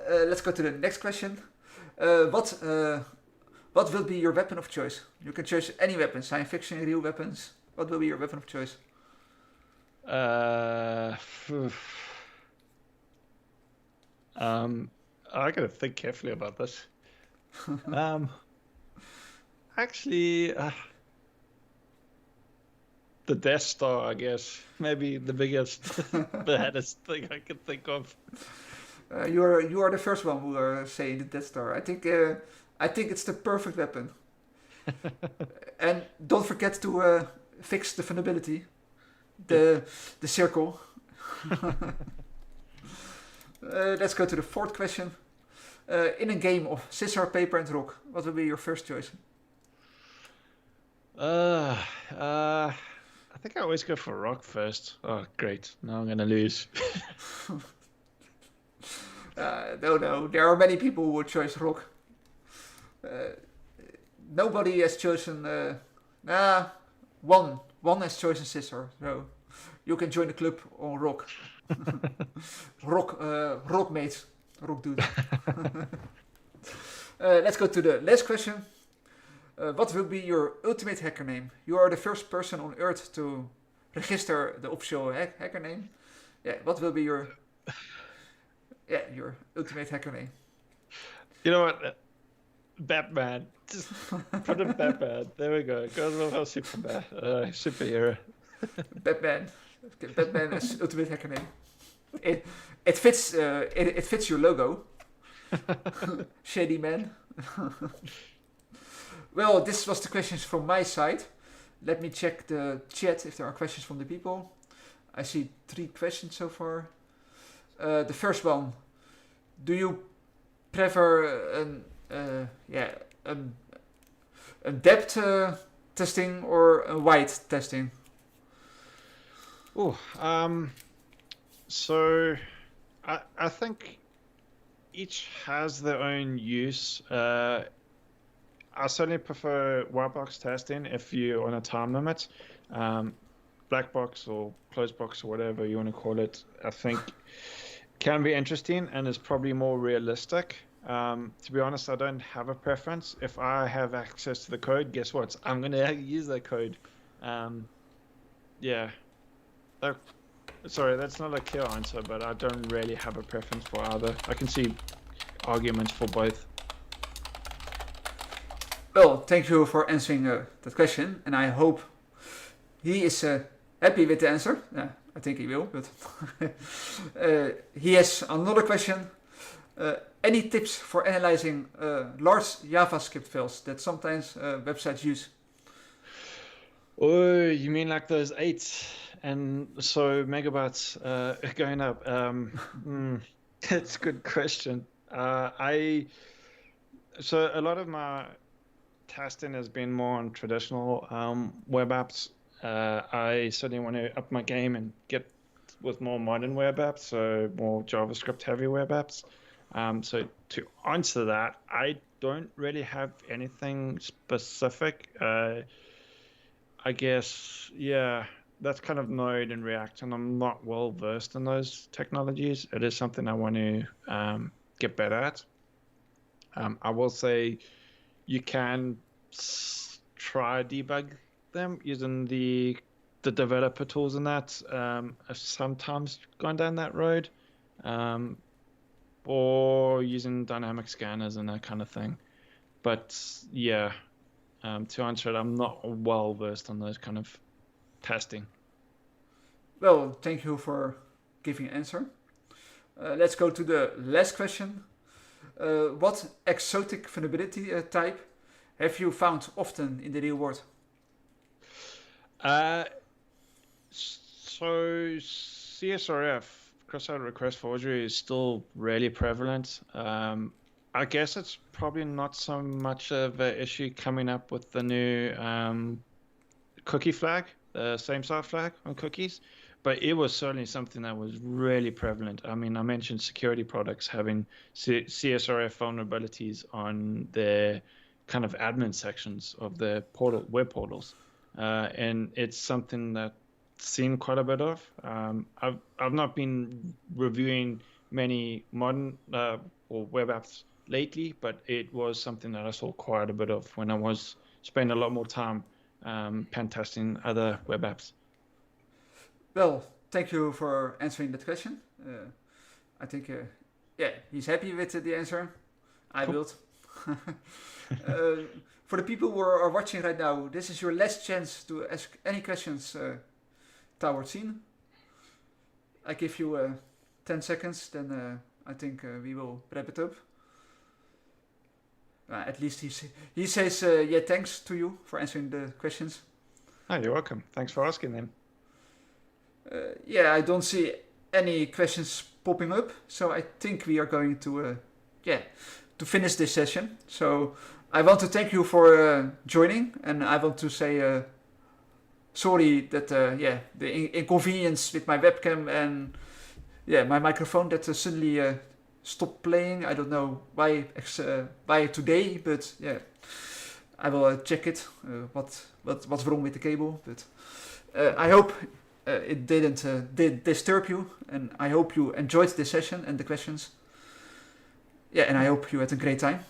Let's go to the next question. What will be your weapon of choice? You can choose any weapon, science fiction, real weapons. What will be your weapon of choice? I gotta think carefully about this. Actually, the Death Star, I guess. Maybe the biggest, the baddest thing I could think of. You are the first one who are saying the Death Star. I think it's the perfect weapon. And don't forget to fix the vulnerability, the circle. Let's go to the 4th question. In a game of scissors, paper, and rock, what will be your first choice? I think I always go for rock first. Oh, great! Now I'm gonna lose. No, there are many people who would choose rock. Nobody has chosen. One has chosen scissors, so you can join the club on rock. Rock mates, rock dude. Let's go to the last question. What will be your ultimate hacker name? You are the first person on Earth to register the official hacker name. Yeah, what will be your ultimate hacker name? You know what? Batman. Just put in Batman. There we go. Goes with our Superman. Superhero. Batman. Okay, Batman is ultimate hacker name. It fits it fits your logo. Shady man. Well, this was the questions from my side. Let me check the chat if there are questions from the people. I see 3 questions so far. The first one: do you prefer a depth testing or a wide testing? So I think each has their own use. I certainly prefer white box testing if you're on a time limit. Um, Black box or closed box or whatever you want to call it, I think can be interesting and is probably more realistic. To be honest, I don't have a preference. If I have access to the code, guess what? I'm going to use that code. Yeah. Uh, Sorry, that's not a clear answer, but I don't really have a preference for either. I can see arguments for both. Well, thank you for answering that question, and I hope he is happy with the answer. Yeah, I think he will, but he has another question. Any tips for analyzing large JavaScript files that sometimes websites use? Oh, you mean like those 8 and so megabytes going up? That's a good question. So a lot of my testing has been more on traditional web apps. I certainly want to up my game and get with more modern web apps, so more JavaScript heavy web apps. So to answer that, I don't really have anything specific. I guess, yeah, that's kind of Node and React, and I'm not well versed in those technologies. It is something I want to get better at. I will say you can try debug them using the developer tools and that. I've sometimes gone down that road, or using dynamic scanners and that kind of thing. But yeah, to answer it, I'm not well versed on those kind of testing. Well, thank you for giving an answer. Let's go to the last question. What exotic vulnerability type have you found often in the real world? So CSRF, cross-site request forgery, is still really prevalent. I guess it's probably not so much of an issue coming up with the new cookie flag, the same-side flag on cookies, but it was certainly something that was really prevalent. I mean, I mentioned security products having CSRF vulnerabilities on their kind of admin sections of their web portals, and it's something that seen quite a bit of. I've not been reviewing many modern or web apps lately, but it was something that I saw quite a bit of when I was spending a lot more time pen testing other web apps. Well, thank you for answering that question. I think, yeah, he's happy with the answer. I Cool. will. For the people who are watching right now, this is your last chance to ask any questions towards Scene. I give you 10 seconds, then I think we will wrap it up. At least he says, yeah, thanks to you for answering the questions. Oh, you're welcome. Thanks for asking them. Yeah, I don't see any questions popping up, so I think we are going to, to finish this session. So I want to thank you for joining, and I want to say sorry that the inconvenience with my webcam and my microphone that suddenly stopped playing. I don't know why today, but yeah, I will check it. What's wrong with the cable? But I hope it didn't disturb you, and I hope you enjoyed this session and the questions. Yeah, and I hope you had a great time.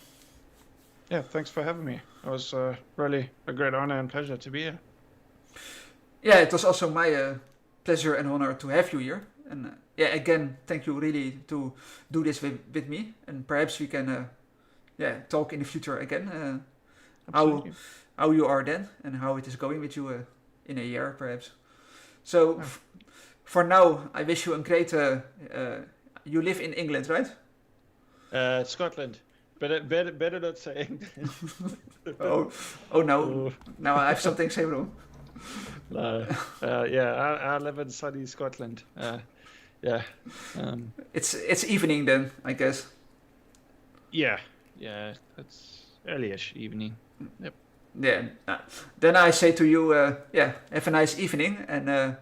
Yeah, thanks for having me. It was really a great honor and pleasure to be here. Yeah, it was also my pleasure and honor to have you here. And again, thank you really to do this with me. And perhaps we can talk in the future again. Absolutely. How you are then and how it is going with you in a year perhaps. So for now, I wish you a great... you live in England, right? Scotland. Better not say England. Oh no. Now I have something to say wrong. No. I live in sunny Scotland. Yeah. It's evening then, I guess. Yeah. It's early-ish evening. Yep. Yeah. Then I say to you, have a nice evening, and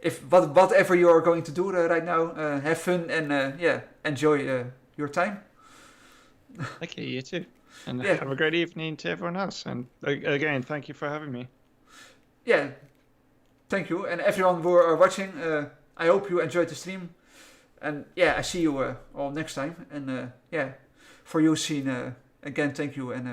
if whatever you are going to do right now, have fun and enjoy your time. Okay, you too. And Yeah. have a great evening to everyone else. And again, thank you for having me. Yeah, thank you. And everyone who are watching, I hope you enjoyed the stream. And yeah, I see you all next time. And yeah, for you, Seen, again, thank you. And